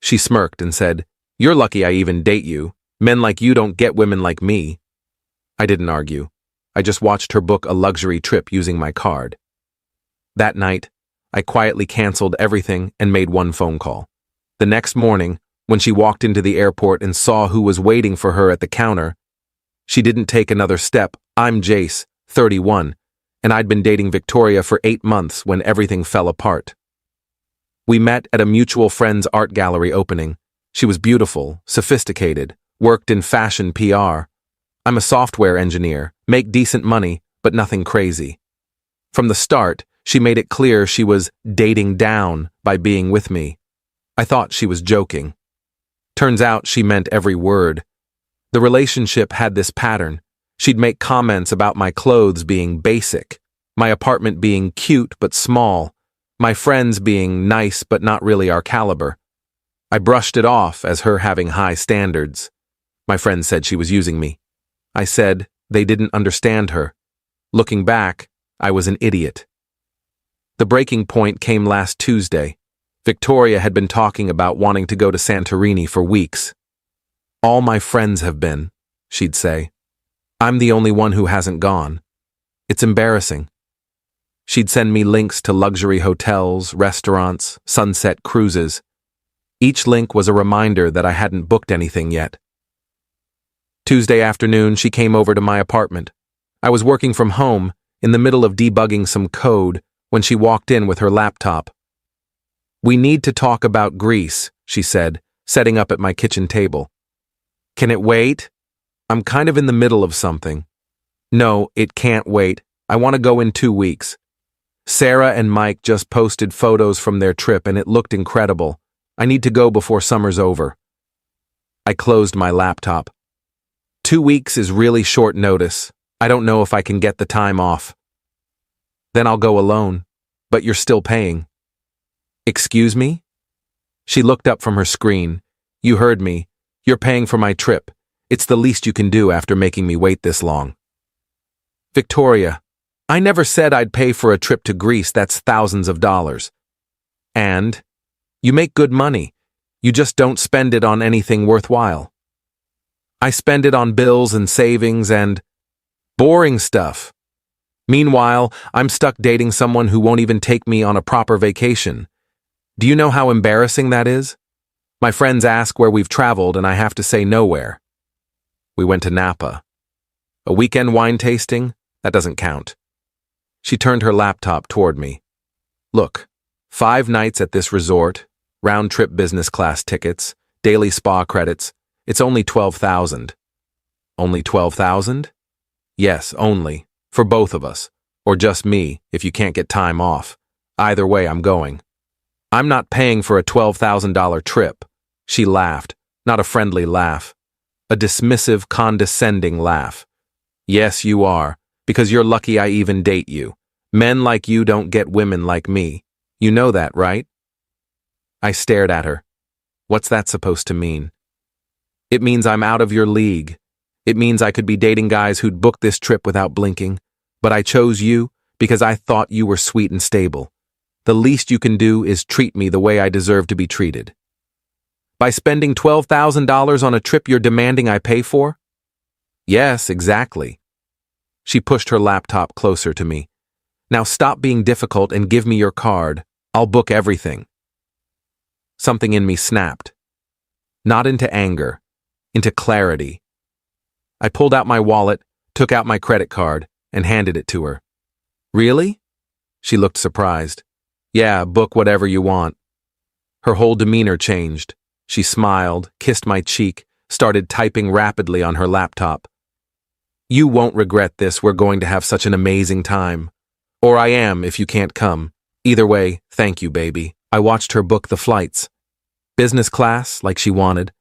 She smirked and said, "You're lucky I even date you. Men like you don't get women like me." I didn't argue. I just watched her book a luxury trip using my card. That night, I quietly canceled everything and made one phone call. The next morning, when she walked into the airport and saw who was waiting for her at the counter, she didn't take another step. I'm Jace, 31, and I'd been dating Victoria for 8 months when everything fell apart. We met at a mutual friend's art gallery opening. She was beautiful, sophisticated, worked in fashion PR. I'm a software engineer, make decent money, but nothing crazy. From the start, she made it clear she was dating down by being with me. I thought she was joking. Turns out she meant every word. The relationship had this pattern. She'd make comments about my clothes being basic, my apartment being cute but small, my friends being nice but not really our caliber. I brushed it off as her having high standards. My friends said she was using me. I said they didn't understand her. Looking back, I was an idiot. The breaking point came last Tuesday. Victoria had been talking about wanting to go to Santorini for weeks. "All my friends have been," she'd say. "I'm the only one who hasn't gone. It's embarrassing." She'd send me links to luxury hotels, restaurants, sunset cruises. Each link was a reminder that I hadn't booked anything yet. Tuesday afternoon, she came over to my apartment. I was working from home, in the middle of debugging some code, when she walked in with her laptop. "We need to talk about Greece," she said, setting up at my kitchen table. "Can it wait? I'm kind of in the middle of something." "No, it can't wait. I want to go in 2 weeks. Sarah and Mike just posted photos from their trip and it looked incredible. I need to go before summer's over." I closed my laptop. 2 weeks is really short notice. I don't know if I can get the time off. "Then I'll go alone. But you're still paying." "Excuse me?" She looked up from her screen. "You heard me. You're paying for my trip. It's the least you can do after making me wait this long." "Victoria, I never said I'd pay for a trip to Greece that's thousands of dollars. And you make good money. You just don't spend it on anything worthwhile." "I spend it on bills and savings and boring stuff. Meanwhile, I'm stuck dating someone who won't even take me on a proper vacation. Do you know how embarrassing that is? My friends ask where we've traveled and I have to say nowhere." "We went to Napa." "A weekend wine tasting? That doesn't count." She turned her laptop toward me. "Look, 5 nights at this resort, round-trip business class tickets, daily spa credits. It's only $12,000. "Only $12,000? "Yes, only. For both of us. Or just me, if you can't get time off. Either way, I'm going." "I'm not paying for a $12,000 trip." She laughed, not a friendly laugh. A dismissive, condescending laugh. "Yes, you are, because you're lucky I even date you. Men like you don't get women like me. You know that, right?" I stared at her. What's that supposed to mean? "It means I'm out of your league. It means I could be dating guys who'd book this trip without blinking. But I chose you because I thought you were sweet and stable. The least you can do is treat me the way I deserve to be treated." "By spending $12,000 on a trip you're demanding I pay for?" "Yes, exactly." She pushed her laptop closer to me. "Now stop being difficult and give me your card. I'll book everything." Something in me snapped. Not into anger, into clarity. I pulled out my wallet, took out my credit card, and handed it to her. "Really?" She looked surprised. "Yeah, book whatever you want." Her whole demeanor changed. She smiled, kissed my cheek, started typing rapidly on her laptop. "You won't regret this. We're going to have such an amazing time. Or I am if you can't come. Either way, thank you, baby." I watched her book the flights. Business class, like she wanted.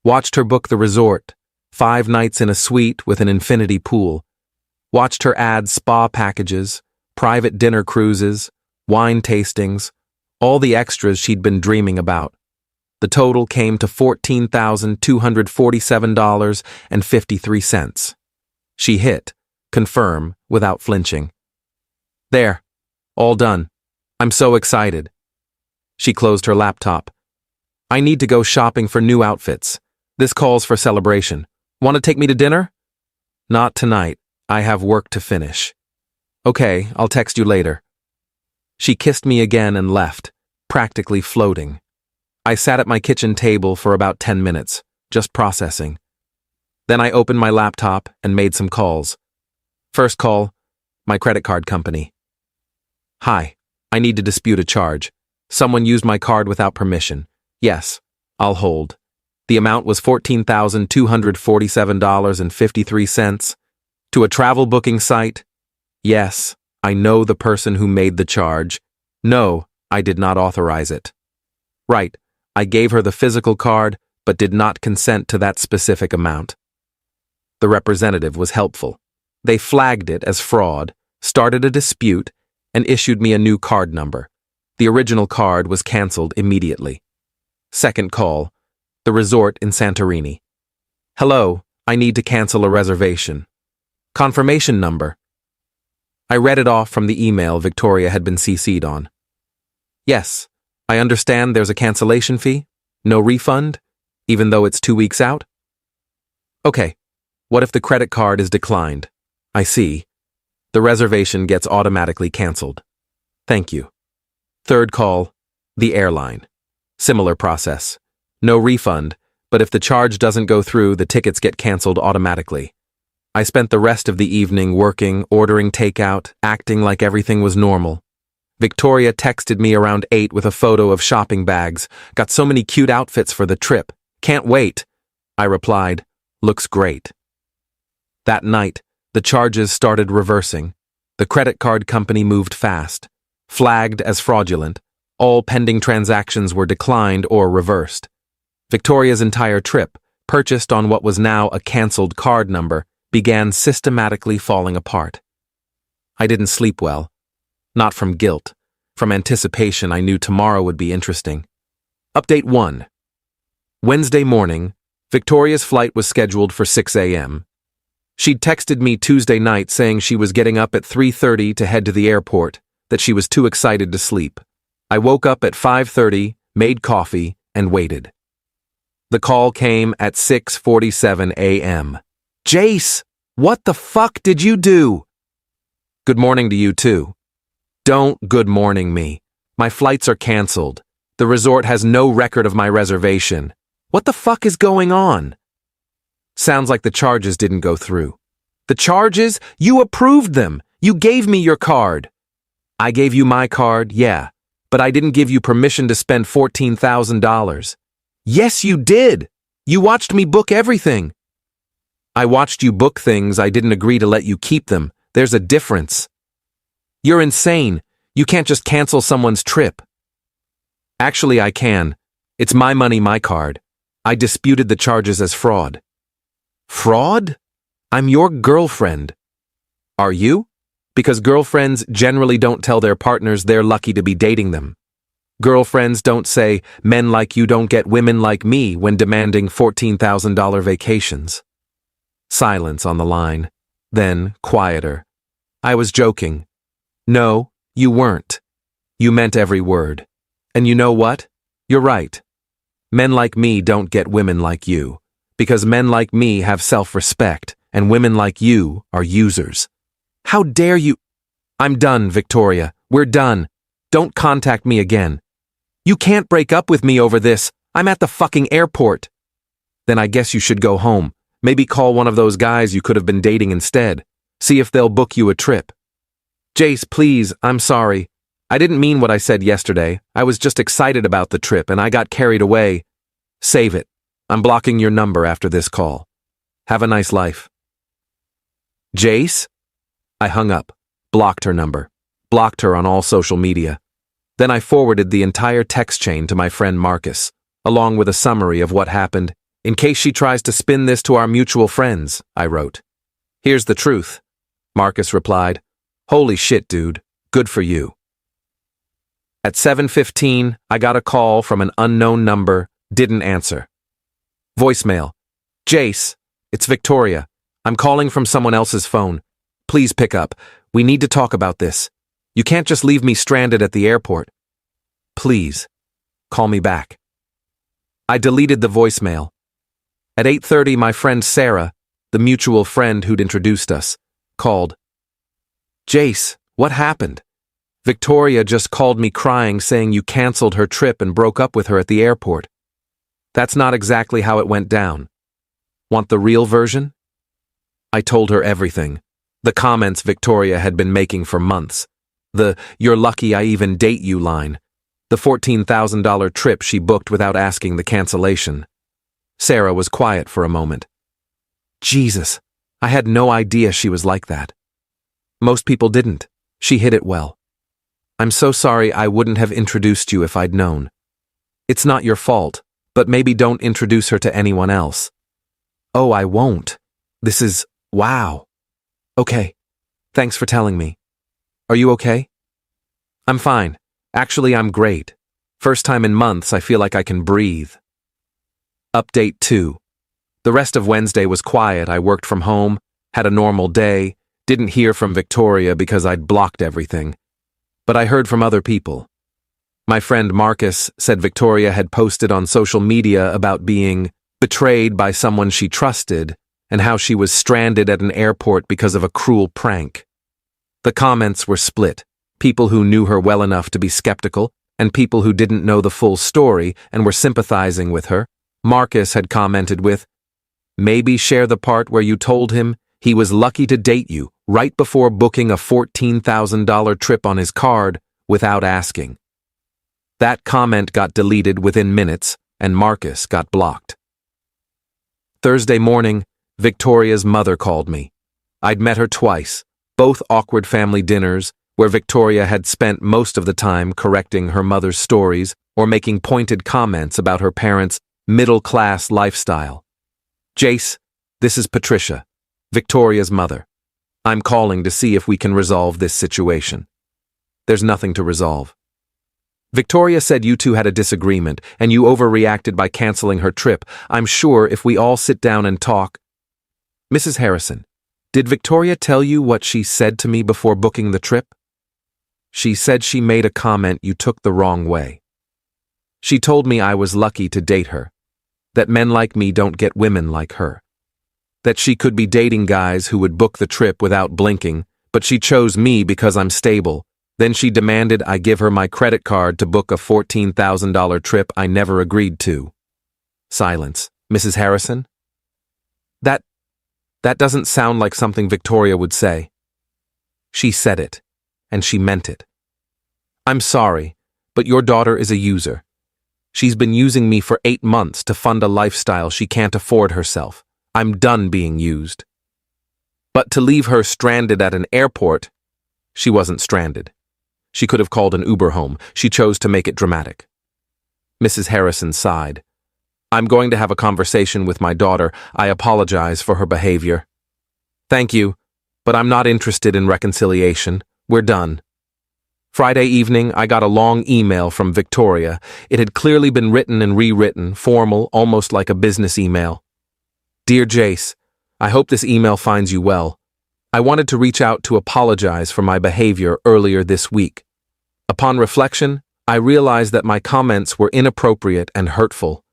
Watched her book the resort. 5 nights in a suite with an infinity pool. Watched her add spa packages, private dinner cruises, wine tastings, all the extras she'd been dreaming about. The total came to $14,247.53. She hit confirm without flinching. "There, all done. I'm so excited." She closed her laptop. I need to go shopping for new outfits. This calls for celebration. Want to take me to dinner? Not tonight. I have work to finish. Okay, I'll text you later. She kissed me again and left, practically floating. I sat at my kitchen table for about 10 minutes, just processing. Then I opened my laptop and made some calls. First call, my credit card company. Hi, I need to dispute a charge. Someone used my card without permission. Yes, I'll hold. The amount was $14,247.53. To a travel booking site? Yes, I know the person who made the charge. No, I did not authorize it. Right, I gave her the physical card, but did not consent to that specific amount. The representative was helpful. They flagged it as fraud, started a dispute, and issued me a new card number. The original card was canceled immediately. Second call, the resort in Santorini. Hello, I need to cancel a reservation. Confirmation number. I read it off from the email Victoria had been CC'd on. Yes, I understand there's a cancellation fee, no refund, even though it's 2 weeks out. Okay, what if the credit card is declined? I see. The reservation gets automatically canceled. Thank you. Third call, the airline. Similar process. No refund, but if the charge doesn't go through, the tickets get canceled automatically. I spent the rest of the evening working, ordering takeout, acting like everything was normal. Victoria texted me around 8 with a photo of shopping bags. Got so many cute outfits for the trip. Can't wait. I replied, looks great. That night, the charges started reversing. The credit card company moved fast. Flagged as fraudulent, all pending transactions were declined or reversed. Victoria's entire trip, purchased on what was now a canceled card number, began systematically falling apart. I didn't sleep well. Not from guilt. From anticipation, I knew tomorrow would be interesting. Update 1. Wednesday morning, Victoria's flight was scheduled for 6 a.m. She'd texted me Tuesday night saying she was getting up at 3:30 to head to the airport, that she was too excited to sleep. I woke up at 5:30, made coffee, and waited. The call came at 6:47 a.m. Jace, what the fuck did you do? Good morning to you too. Don't good morning me. My flights are canceled. The resort has no record of my reservation. What the fuck is going on? Sounds like the charges didn't go through. The charges? You approved them. You gave me your card. I gave you my card, yeah, but I didn't give you permission to spend $14,000. Yes, you did. You watched me book everything. I watched you book things. I didn't agree to let you keep them. There's a difference. You're insane. You can't just cancel someone's trip. Actually, I can. It's my money, my card. I disputed the charges as fraud. Fraud? I'm your girlfriend. Are you? Because girlfriends generally don't tell their partners they're lucky to be dating them. Girlfriends don't say, men like you don't get women like me when demanding $14,000 vacations. Silence on the line. Then, quieter. I was joking. No, you weren't. You meant every word. And you know what? You're right. Men like me don't get women like you. Because men like me have self-respect, and women like you are users. How dare you? I'm done, Victoria. We're done. Don't contact me again. You can't break up with me over this. I'm at the fucking airport. Then I guess you should go home. Maybe call one of those guys you could have been dating instead. See if they'll book you a trip. Jace, please, I'm sorry. I didn't mean what I said yesterday. I was just excited about the trip and I got carried away. Save it. I'm blocking your number after this call. Have a nice life. Jace? I hung up, blocked her number, blocked her on all social media. Then I forwarded the entire text chain to my friend Marcus, along with a summary of what happened. In case she tries to spin this to our mutual friends, I wrote. Here's the truth. Marcus replied, holy shit, dude. Good for you. At 7:15, I got a call from an unknown number, didn't answer. Voicemail. Jace, it's Victoria. I'm calling from someone else's phone. Please pick up. We need to talk about this. You can't just leave me stranded at the airport. Please, call me back. I deleted the voicemail. At 8:30, my friend Sarah, the mutual friend who'd introduced us, called. Jace, what happened? Victoria just called me crying saying you canceled her trip and broke up with her at the airport. That's not exactly how it went down. Want the real version? I told her everything. The comments Victoria had been making for months. The "you're lucky I even date you" line. The $14,000 trip she booked without asking the cancellation. Sarah was quiet for a moment. Jesus, I had no idea she was like that. Most people didn't. She hid it well. I'm so sorry I wouldn't have introduced you if I'd known. It's not your fault, but maybe don't introduce her to anyone else. Oh, I won't. This is, wow. Okay. Thanks for telling me. Are you okay? I'm fine. Actually, I'm great. First time in months I feel like I can breathe. Update 2. The rest of Wednesday was quiet. I worked from home, had a normal day, didn't hear from Victoria because I'd blocked everything. But I heard from other people. My friend Marcus said Victoria had posted on social media about being betrayed by someone she trusted and how she was stranded at an airport because of a cruel prank. The comments were split. People who knew her well enough to be skeptical and people who didn't know the full story and were sympathizing with her. Marcus had commented with, "Maybe share the part where you told him he was lucky to date you right before booking a $14,000 trip on his card without asking." That comment got deleted within minutes, and Marcus got blocked. Thursday morning, Victoria's mother called me. I'd met her twice, both awkward family dinners, where Victoria had spent most of the time correcting her mother's stories or making pointed comments about her parents' middle-class lifestyle. Jace, this is Patricia, Victoria's mother. I'm calling to see if we can resolve this situation. There's nothing to resolve. Victoria said you two had a disagreement and you overreacted by canceling her trip. I'm sure if we all sit down and talk. Mrs. Harrison, did Victoria tell you what she said to me before booking the trip? She said she made a comment you took the wrong way. She told me I was lucky to date her, that men like me don't get women like her, that she could be dating guys who would book the trip without blinking, but she chose me because I'm stable. Then she demanded I give her my credit card to book a $14,000 trip I never agreed to. Silence. Mrs. Harrison? That doesn't sound like something Victoria would say. She said it, and she meant it. I'm sorry, but your daughter is a user. She's been using me for 8 months to fund a lifestyle she can't afford herself. I'm done being used. But to leave her stranded at an airport, she wasn't stranded. She could have called an Uber home. She chose to make it dramatic. Mrs. Harrison sighed. I'm going to have a conversation with my daughter. I apologize for her behavior. Thank you, but I'm not interested in reconciliation. We're done. Friday evening, I got a long email from Victoria. It had clearly been written and rewritten, formal, almost like a business email. Dear Jace, I hope this email finds you well. I wanted to reach out to apologize for my behavior earlier this week. Upon reflection, I realized that my comments were inappropriate and hurtful.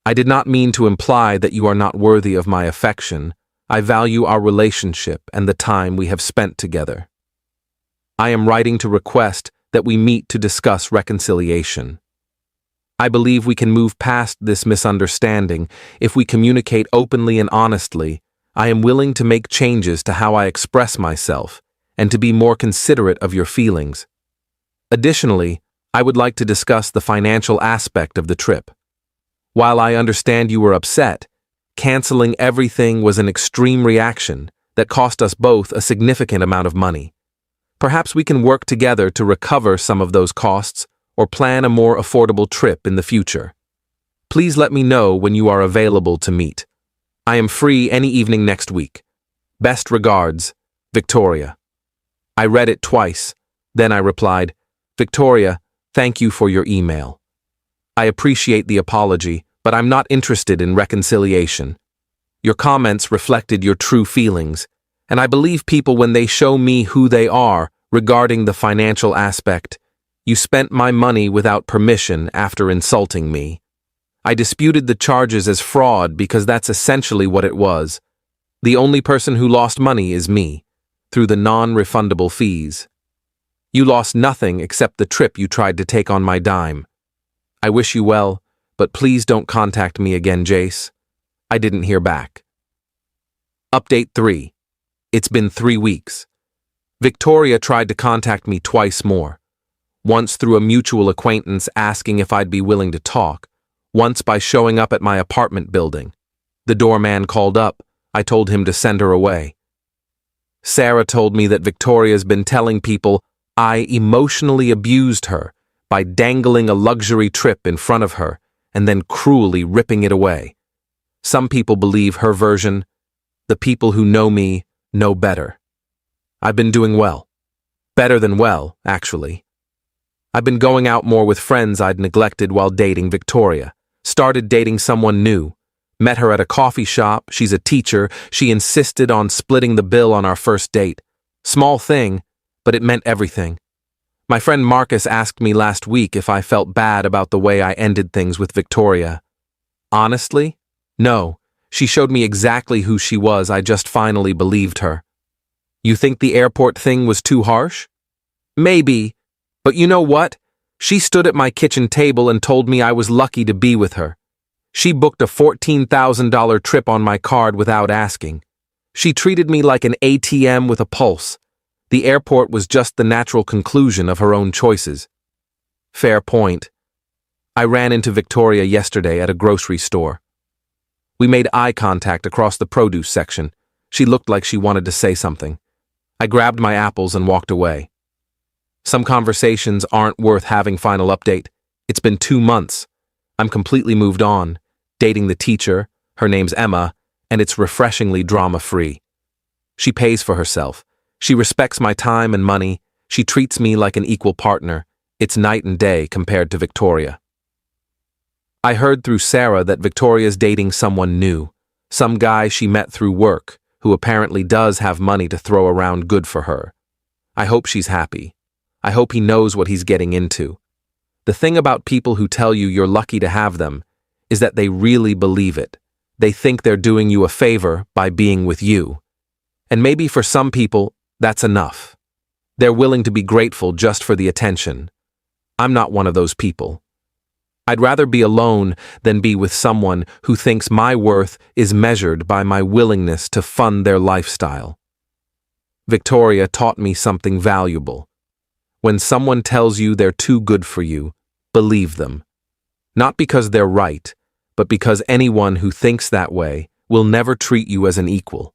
I did not mean to imply that you are not worthy of my affection. I value our relationship and the time we have spent together. I am writing to request that we meet to discuss reconciliation. I believe we can move past this misunderstanding if we communicate openly and honestly. I am willing to make changes to how I express myself and to be more considerate of your feelings. Additionally, I would like to discuss the financial aspect of the trip. While I understand you were upset, canceling everything was an extreme reaction that cost us both a significant amount of money. Perhaps we can work together to recover some of those costs or plan a more affordable trip in the future. Please let me know when you are available to meet. I am free any evening next week. Best regards, Victoria. I read it twice. Then I replied, Victoria, thank you for your email. I appreciate the apology, but I'm not interested in reconciliation. Your comments reflected your true feelings, and I believe people when they show me who they are regarding the financial aspect. You spent my money without permission after insulting me. I disputed the charges as fraud because that's essentially what it was. The only person who lost money is me, through the non-refundable fees. You lost nothing except the trip you tried to take on my dime. I wish you well, but please don't contact me again, Jace. I didn't hear back. Update 3. It's been 3 weeks. Victoria tried to contact me twice more. Once through a mutual acquaintance asking if I'd be willing to talk. Once by showing up at my apartment building. The doorman called up. I told him to send her away. Sarah told me that Victoria's been telling people I emotionally abused her by dangling a luxury trip in front of her and then cruelly ripping it away. Some people believe her version. The people who know me know better. I've been doing well. Better than well, actually. I've been going out more with friends I'd neglected while dating Victoria. Started dating someone new. Met her at a coffee shop. She's a teacher. She insisted on splitting the bill on our first date. Small thing, but it meant everything. My friend Marcus asked me last week if I felt bad about the way I ended things with Victoria. Honestly, no. She showed me exactly who she was. I just finally believed her. You think the airport thing was too harsh? Maybe. But you know what? She stood at my kitchen table and told me I was lucky to be with her. She booked a $14,000 trip on my card without asking. She treated me like an ATM with a pulse. The airport was just the natural conclusion of her own choices. Fair point. I ran into Victoria yesterday at a grocery store. We made eye contact across the produce section. She looked like she wanted to say something. I grabbed my apples and walked away. Some conversations aren't worth having. Final update. It's been 2 months. I'm completely moved on. Dating the teacher, her name's Emma, and it's refreshingly drama-free. She pays for herself. She respects my time and money. She treats me like an equal partner. It's night and day compared to Victoria. I heard through Sarah that Victoria's dating someone new. Some guy she met through work, who apparently does have money to throw around good for her. I hope she's happy. I hope he knows what he's getting into. The thing about people who tell you you're lucky to have them is that they really believe it. They think they're doing you a favor by being with you. And maybe for some people, that's enough. They're willing to be grateful just for the attention. I'm not one of those people. I'd rather be alone than be with someone who thinks my worth is measured by my willingness to fund their lifestyle. Victoria taught me something valuable. When someone tells you they're too good for you, believe them. Not because they're right, but because anyone who thinks that way will never treat you as an equal.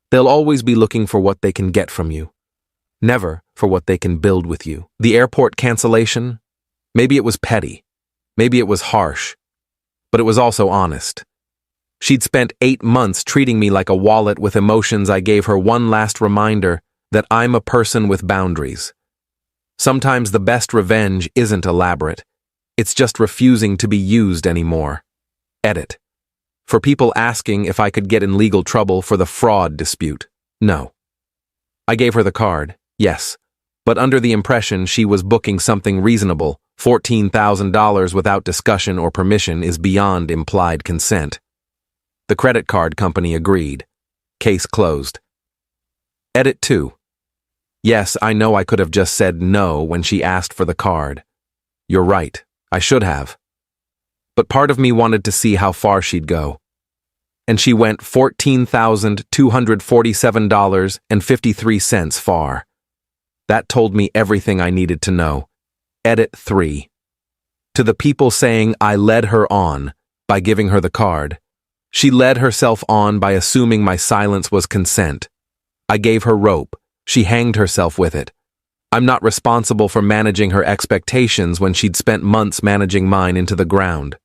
They'll always be looking for what they can get from you, never for what they can build with you. The airport cancellation? Maybe it was petty. Maybe it was harsh. But it was also honest. She'd spent 8 months treating me like a wallet with emotions. I gave her one last reminder that I'm a person with boundaries. Sometimes the best revenge isn't elaborate. It's just refusing to be used anymore. Edit. For people asking if I could get in legal trouble for the fraud dispute, no. I gave her the card, yes, but under the impression she was booking something reasonable. $14,000 without discussion or permission is beyond implied consent. The credit card company agreed. Case closed. Edit 2. Yes, I know I could have just said no when she asked for the card. You're right, I should have. But part of me wanted to see how far she'd go. And she went $14,247.53 far. That told me everything I needed to know. Edit 3. To the people saying I led her on by giving her the card, she led herself on by assuming my silence was consent. I gave her rope. She hanged herself with it. I'm not responsible for managing her expectations when she'd spent months managing mine into the ground.